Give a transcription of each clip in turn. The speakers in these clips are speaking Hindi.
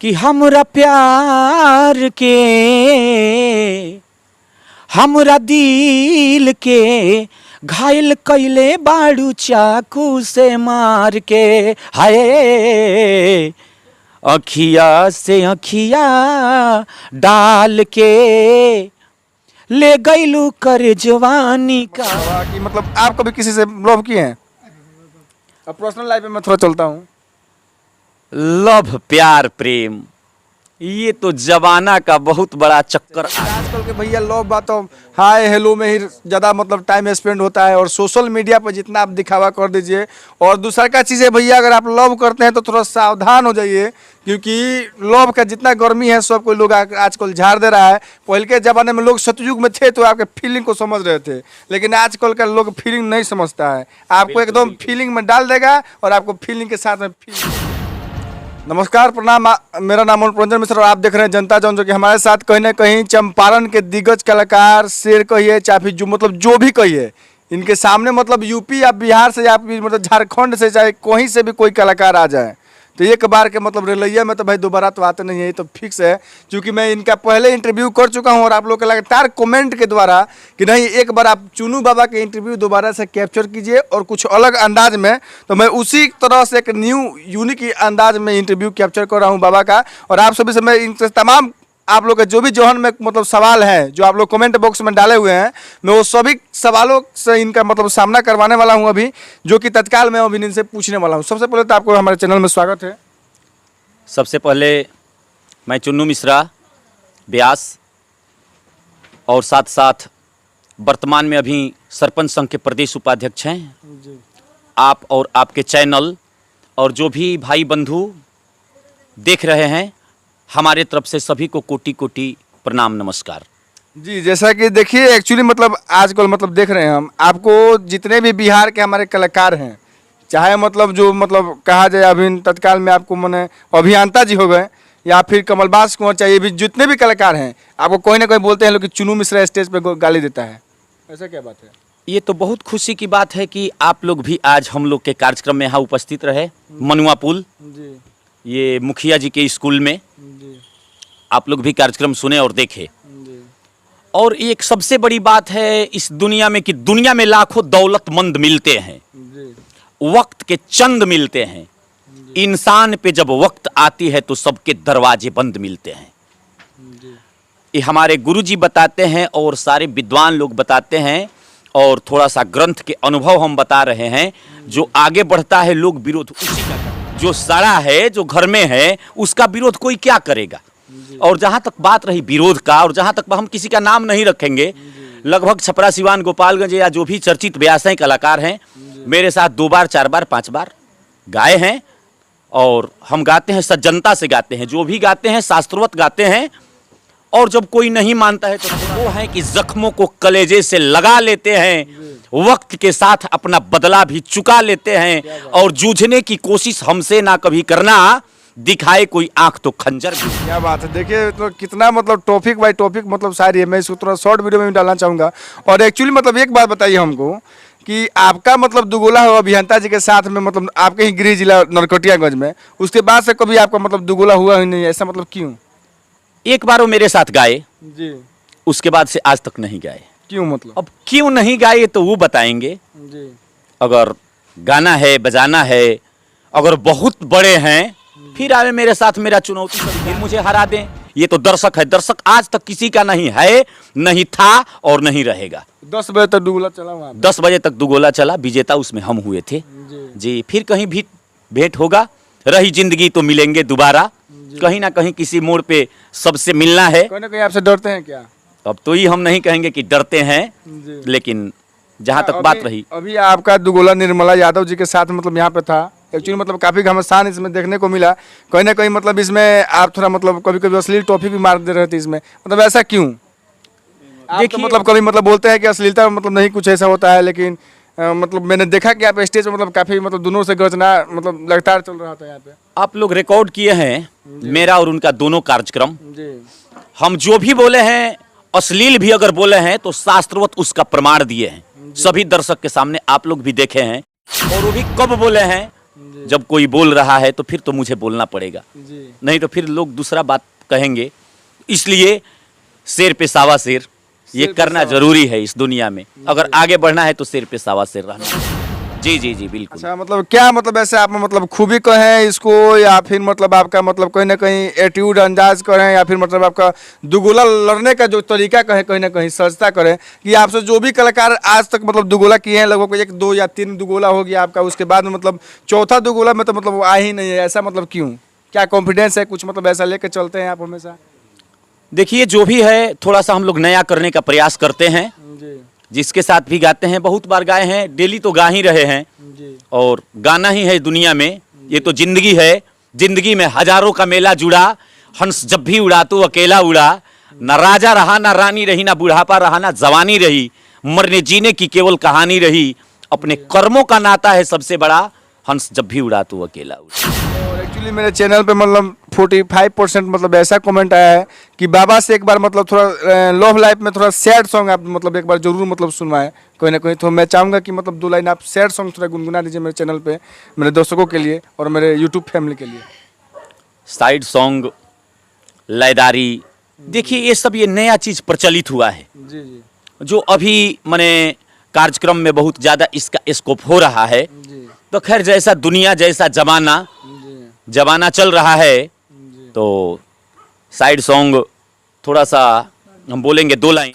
कि हमरा प्यार के हमरा दिल के घायल कैले बाड़ू चाकू से मार के। हाय अखिया से अखिया डाल के ले गईलू कर जवानी का। कि मतलब आप कभी किसी से लव किए हैं? अब पर्सनल लाइफ में मैं थोड़ा चलता हूँ। लव प्यार प्रेम ये तो जमाना का बहुत बड़ा चक्कर। आजकल के भैया लव बात तो हाय हेलो में ही ज़्यादा मतलब टाइम स्पेंड होता है और सोशल मीडिया पर जितना आप दिखावा कर दीजिए। और दूसरा का चीज़ है भैया, अगर आप लव करते हैं तो थोड़ा सावधान हो जाइए, क्योंकि लव का जितना गर्मी है सब कोई लोग आजकल झाड़ दे रहा है। पहले के ज़माने में लोग सतयुग में थे तो आपके फीलिंग को समझ रहे थे, लेकिन आजकल का लोग फीलिंग नहीं समझता है। आपको एकदम फीलिंग में डाल देगा और आपको फीलिंग के साथ में नमस्कार प्रणाम, मेरा नाम मनोरंजन मिश्र और आप देख रहे हैं जनता जौन, जो कि हमारे साथ कहीं ना कहीं चंपारण के दिग्गज कलाकार, शेर कहिए चाहे फिर जो मतलब जो भी कहिए, इनके सामने मतलब यूपी या बिहार से या मतलब झारखंड से चाहे कहीं से भी कोई कलाकार आ जाए तो एक बार के मतलब रेलैया में तो भाई दोबारा तो आते नहीं है, ये तो फिक्स है। क्योंकि मैं इनका पहले इंटरव्यू कर चुका हूँ और आप लोग के लगातार कमेंट के द्वारा कि नहीं एक बार आप चुनू बाबा के इंटरव्यू दोबारा से कैप्चर कीजिए और कुछ अलग अंदाज में, तो मैं उसी तरह से एक न्यू यूनिक अंदाज में इंटरव्यू कैप्चर कर रहा हूँ बाबा का। और आप सभी से मैं इन तमाम आप लोग के जो भी जहन में मतलब सवाल है जो आप लोग कमेंट बॉक्स में डाले हुए हैं, मैं वो सभी सवालों से इनका मतलब सामना करवाने वाला हूं अभी, जो कि तत्काल मैं अभी इनसे पूछने वाला हूं। सबसे पहले तो आपको हमारे चैनल में स्वागत है। सबसे पहले मैं चुन्नू मिश्रा व्यास और साथ साथ वर्तमान में अभी सरपंच संघ के प्रदेश उपाध्यक्ष हैं जी। आप और आपके चैनल और जो भी भाई बंधु देख रहे हैं, हमारे तरफ से सभी को कोटि कोटि प्रणाम नमस्कार जी। जैसा कि देखिए एक्चुअली मतलब आजकल मतलब देख रहे हैं हम आपको, जितने भी बिहार के हमारे कलाकार हैं, चाहे मतलब जो मतलब कहा जाए अभी तत्काल में आपको मैंने अभियंता जी हो गए या फिर कमलबास कुंवर, चाहिए भी जितने भी कलाकार हैं आपको कोई ना कोई बोलते हैं लोग कि चुन्नू मिश्रा स्टेज पे गाली देता है। ऐसा क्या बात है? ये तो बहुत खुशी की बात है कि आप लोग भी आज हम लोग के कार्यक्रम में यहाँ उपस्थित रहे। मनुआ पुल जी, ये मुखिया जी के स्कूल में जी, आप लोग भी कार्यक्रम सुने और देखे। जी, और एक सबसे बड़ी बात है इस दुनिया में कि दुनिया में लाखों दौलतमंद मिलते हैं, जी, वक्त के चंद मिलते हैं, इंसान पे जब वक्त आती है तो सबके दरवाजे बंद मिलते हैं। ये हमारे गुरुजी बताते हैं और सारे विद्वान लोग बताते हैं, और थोड़ा सा ग्रंथ के अनुभव हम बता रहे हैं। जो आगे बढ़ता है लोग विरोध उसी का करते हैं, जो सड़ा है जो घर में है उसका विरोध कोई क्या करेगा। और जहां तक बात रही विरोध का, और जहां तक हम किसी का नाम नहीं रखेंगे, लगभग छपरा सिवान गोपालगंज या जो भी चर्चित व्यावसायिक कलाकार हैं मेरे साथ 2 बार 4 बार 5 बार गाए हैं। और हम गाते हैं सज्जनता से गाते हैं, जो भी गाते हैं शास्त्रवत गाते हैं। और जब कोई नहीं मानता है तो वो है कि जख्मों को कलेजे से लगा लेते हैं, वक्त के साथ अपना बदला भी चुका लेते हैं। और जूझने की कोशिश हमसे ना कभी करना, दिखाए कोई आंख तो खंजर भी। क्या बात है। देखिए तो कितना मतलब टॉपिक बाय टॉपिक मतलब शायरी है, मैं इसको थोड़ा शॉर्ट वीडियो में भी डालना चाहूँगा। और एक्चुअली मतलब एक बात बताइए हमको कि आपका मतलब दुगोला हो अभियंता जी के साथ में, मतलब आपके ही गृह जिला नरकटियागंज में, उसके बाद से कभी आपका मतलब दुगोला हुआ ही नहीं, ऐसा मतलब क्यों? एक बार वो मेरे साथ गाए जी, उसके बाद से आज तक नहीं गाए। क्यों मतलब? अब क्यों नहीं गाए तो वो बताएंगे। जी, अगर गाना है बजाना है, अगर बहुत बड़े हैं फिर आवे मेरे साथ, मेरा चुनौती करें, फिर मुझे हरा दें। ये तो दर्शक है, दर्शक आज तक किसी का नहीं है, नहीं था और नहीं रहेगा। 10 बजे तक दुगोला चला वहाँ पे। 10 बजे तक दुगोला चला, विजेता उसमें हम हुए थे जी। फिर कहीं भी भेंट होगा, रही जिंदगी तो मिलेंगे दोबारा, कहीं ना कहीं किसी मोड़ पे सबसे मिलना है। कहीं ना कहीं आपसे डरते हैं क्या? अब तो ये हम नहीं कहेंगे कि डरते हैं, लेकिन जहाँ तक बात रही, अभी आपका दुगोला निर्मला यादव जी के साथ मतलब यहाँ पे था। एक्चुअली मतलब काफ़ी घमासान इसमें देखने को मिला, कहीं ना कहीं मतलब इसमें आप थोड़ा मतलब कभी कभी अश्लील टॉपिक भी मार दे रहे थे इसमें, मतलब ऐसा क्यों? देखिए मतलब कभी मतलब बोलते हैं कि अश्लीलता मतलब नहीं कुछ ऐसा होता है, लेकिन मतलब मैंने देखा कि आप स्टेज पर मतलब काफ़ी मतलब दोनों से गर्जना मतलब लगातार चल रहा था यहाँ पे। आप लोग रिकॉर्ड किए हैं मेरा और उनका दोनों कार्यक्रम। जी, हम जो भी बोले हैं, अश्लील भी अगर बोले हैं तो शास्त्रवत उसका प्रमाण दिए हैं, सभी दर्शक के सामने आप लोग भी देखे हैं। और वो भी कब बोले हैं जब कोई बोल रहा है तो फिर तो मुझे बोलना पड़ेगा, जी नहीं तो फिर लोग दूसरा बात कहेंगे। इसलिए शेर पे सावा शेर ये शेर पे करना सावा जरूरी है इस दुनिया में। अगर आगे बढ़ना है तो शेर पे सावा शेर रहना। जी जी जी बिल्कुल। अच्छा, मतलब क्या मतलब ऐसे आप मतलब खूबी कहें इसको, या फिर मतलब आपका मतलब कहीं ना कहीं एटीट्यूड अंदाज करें, या फिर मतलब आपका दुगोला लड़ने का जो तरीका कहें कहीं ना कहीं सजता करें कि आपसे जो भी कलाकार आज तक मतलब दुगोला किए हैं, लगभग 1 2 या 3 दुगोला हो गया आपका, उसके बाद में मतलब चौथा दुगोला में तो मतलब वो आ ही नहीं है, ऐसा मतलब क्यों? क्या कॉन्फिडेंस है कुछ मतलब ऐसा लेके चलते हैं आप हमेशा? देखिए जो भी है थोड़ा सा हम लोग नया करने का प्रयास करते हैं। जी जिसके साथ भी गाते हैं, बहुत बार गाए हैं, डेली तो गा ही रहे हैं जी और गाना ही है दुनिया में। ये तो जिंदगी है, जिंदगी में हजारों का मेला जुड़ा, हंस जब भी उड़ा तो अकेला उड़ा। ना राजा रहा ना रानी रही, ना बुढ़ापा रहा ना जवानी रही, मरने जीने की केवल कहानी रही। अपने कर्मों का नाता है सबसे बड़ा, हंस जब भी उड़ा तो अकेला उड़ा। और एक्चुअली मेरे चैनल पे मतलब 45% मतलब ऐसा कमेंट आया है कि बाबा से एक बार मतलब थोड़ा लव लाइफ में थोड़ा सैड सॉन्ग आप मतलब एक बार जरूर मतलब सुनवाएं कोई ना कोई। तो मैं चाहूँगा कि मतलब 2 लाइन आप सैड सॉन्ग थोड़ा गुनगुना दीजिए मेरे चैनल पे, मेरे दर्शकों के लिए और मेरे यूट्यूब फैमिली के लिए। साइड सॉन्ग, लयदारी, देखिए ये सब ये नया चीज प्रचलित हुआ है, जी जी जो अभी माने कार्यक्रम में बहुत ज़्यादा इसका स्कोप हो रहा है। जी तो खैर जैसा दुनिया जैसा जी जमाना चल रहा है, जी तो साइड सॉन्ग थोड़ा सा हम बोलेंगे 2 लाइन।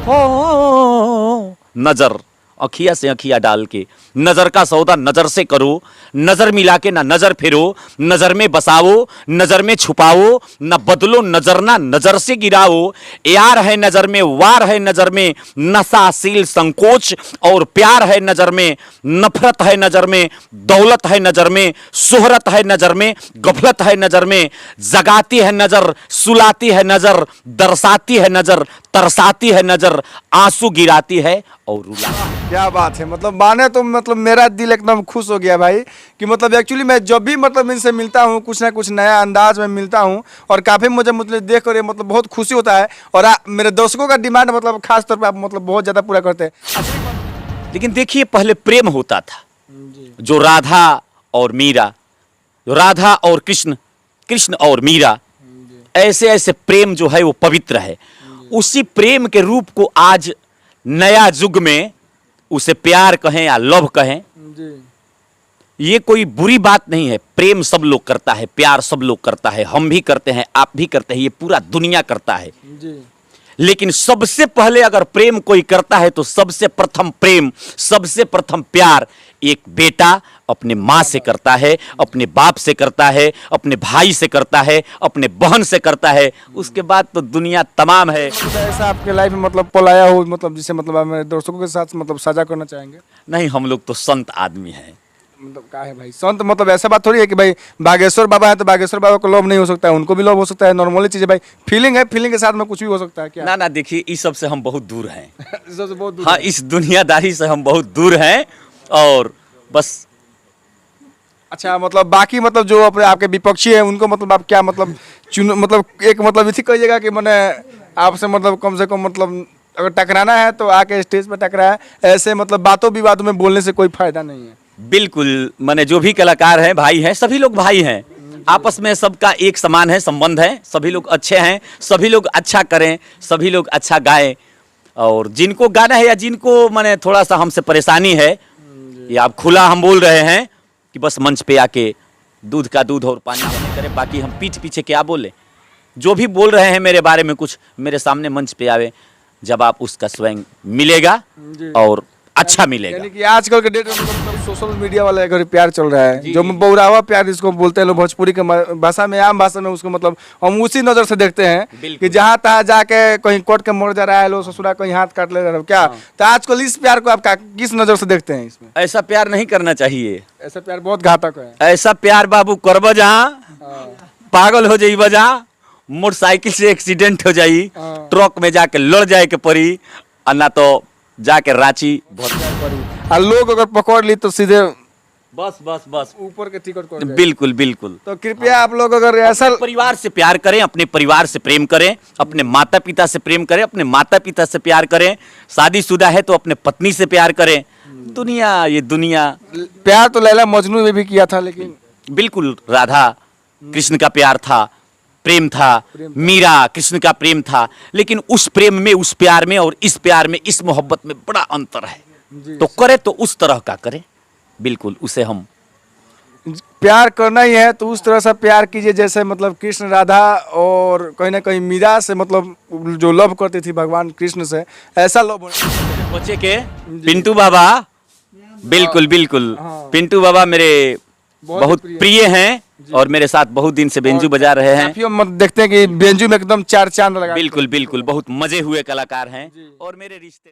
हो नजर अखिया से अखिया डाल के, नजर का सौदा नजर से करो, नजर मिला के ना नजर फिरो, नजर में बसाओ नजर में छुपाओ, न बदलो नजर ना नजर से गिराओ। यार है नजर में, वार है नजर में, नशाशील संकोच और प्यार है नजर में, नफरत है नजर में, दौलत है नजर में, शोहरत है नजर में, गफलत है नजर में। जगाती है नजर, सुलाती है नजर, दर्शाती है नजर, तरसाती है नजर, आंसू गिराती है और रुलाती। क्या बात है, मतलब माने तो मतलब मेरा दिल एकदम खुश हो गया भाई कि मतलब एक्चुअली मैं जब भी मतलब इनसे मिलता हूँ कुछ ना कुछ नया अंदाज में मिलता हूँ और काफ़ी मुझे मतलब देख कर ये मतलब बहुत खुशी होता है। और मेरे दर्शकों का डिमांड मतलब खास तौर पे आप मतलब बहुत ज़्यादा पूरा करते हैं। लेकिन देखिए पहले प्रेम होता था, जी जो राधा और मीरा, जो राधा और कृष्ण, कृष्ण और मीरा, ऐसे ऐसे प्रेम जो है वो पवित्र है। उसी प्रेम के रूप को आज नया युग में उसे प्यार कहें या लव कहें, जी ये कोई बुरी बात नहीं है। प्रेम सब लोग करता है, प्यार सब लोग करता है, हम भी करते हैं, आप भी करते हैं, ये पूरा दुनिया करता है। जी लेकिन सबसे पहले अगर प्रेम कोई करता है तो सबसे प्रथम प्रेम, सबसे प्रथम प्यार एक बेटा अपने माँ से करता है, अपने बाप से करता है, अपने भाई से करता है, अपने बहन से करता है। उसके बाद तो दुनिया तमाम है। मतलब ऐसा आपके लाइफ में मतलब पल आया हो मतलब जिसे मतलब आप मेरे दर्शकों के साथ मतलब साझा करना चाहेंगे? नहीं, हम लोग तो संत आदमी हैं। मतलब क्या है भाई संत, मतलब ऐसा बात थोड़ी है कि भाई बागेश्वर बाबा है तो बागेश्वर बाबा को लव नहीं हो सकता है, उनको भी लव हो सकता है। नॉर्मली चीज़ है भाई, फीलिंग है, फीलिंग के साथ में कुछ भी हो सकता है। क्या ना ना, देखिए इस सब से हम बहुत दूर हैं। सबसे बहुत दूर हाँ, है। इस दुनियादारी से हम बहुत दूर हैं और बस। अच्छा, मतलब बाकी मतलब जो अपने आपके विपक्षी है उनको मतलब आप क्या मतलब चुन मतलब एक मतलब इसी कहिएगा कि मैंने आपसे मतलब कम से कम मतलब अगर टकराना है तो आके स्टेज पर टकराए, ऐसे मतलब बातों विवादों में बोलने से कोई फायदा नहीं है। बिल्कुल, माने जो भी कलाकार हैं भाई हैं, सभी लोग भाई हैं, आपस में सबका एक समान है, संबंध है, सभी लोग अच्छे हैं, सभी लोग अच्छा करें, सभी लोग अच्छा गाएं। और जिनको गाना है या जिनको माने थोड़ा सा हमसे परेशानी है, या आप खुला हम बोल रहे हैं कि बस मंच पे आके दूध का दूध और पानी का पानी करें, बाकी हम पीठ पीछे क्या बोले। जो भी बोल रहे हैं मेरे बारे में कुछ, मेरे सामने मंच पे आवे, जब आप उसका स्वयं मिलेगा और अच्छा मिलेगा। यानी कि आजकल के डेट में मतलब सोशल मीडिया वाला एक प्यार चल रहा है, जो बहुरावा प्यार जिसको बोलते हैं लोग भोजपुरी के भाषा में, आम भाषा में उसको मतलब हम उसी नज़र से देखते हैं कि जहाँ तहाँ जाके कहीं कोट के मर जा रहा है, लोग ससुरा कहीं हाथ काट ले रहा है क्या। तो आजकल इस प्यार को आप किस नज़र से देखते हैं? इसमें ऐसा प्यार नहीं करना चाहिए। ऐसा प्यार बहुत घातक है। ऐसा प्यार बाबू करब जहाँ पागल हो जाइब, जहाँ मोटरसाइकिल से एक्सीडेंट हो जाई, ट्रक में जाके लड़ जाए के पड़ी, और ना तो जाके रांची और लोग अगर पकड़ ली तो सीधे बस बस बस ऊपर के टिकट कर जाए। बिल्कुल बिल्कुल। तो कृपया आप लोग अगर ऐसा अपने परिवार से प्यार करें, अपने परिवार से प्रेम करें, अपने माता पिता से प्रेम करें, अपने माता पिता से प्यार करें। शादीशुदा है तो अपने पत्नी से प्यार करें। दुनिया, ये दुनिया प्यार तो लैला मजनू में भी किया था, लेकिन बिल्कुल राधा कृष्ण का प्यार था, प्रेम था, मीरा कृष्ण का प्रेम था, लेकिन उस प्रेम में, उस प्यार में और इस प्यार में, इस मोहब्बत में बड़ा अंतर है। जी, तो करे तो उस तरह का करे, बिल्कुल उसे हम प्यार करना ही है तो उस तरह से प्यार कीजिए जैसे मतलब कृष्ण राधा और कहीं ना कहीं मीरा से मतलब जो लव करती थी भगवान कृष्ण से, ऐसा लव बच्चे के पिंटू बाबा, बिल्कुल बिल्कुल हाँ। पिंटू बाबा मेरे बहुत प्रिय प्रिय हैं और मेरे साथ बहुत दिन से बेंजू बजा रहे हैं। काफी हम देखते हैं कि बेंजू में एकदम चार चांद लगा बिल्कुल बिल्कुल बहुत मजे हुए कलाकार हैं और मेरे रिश्ते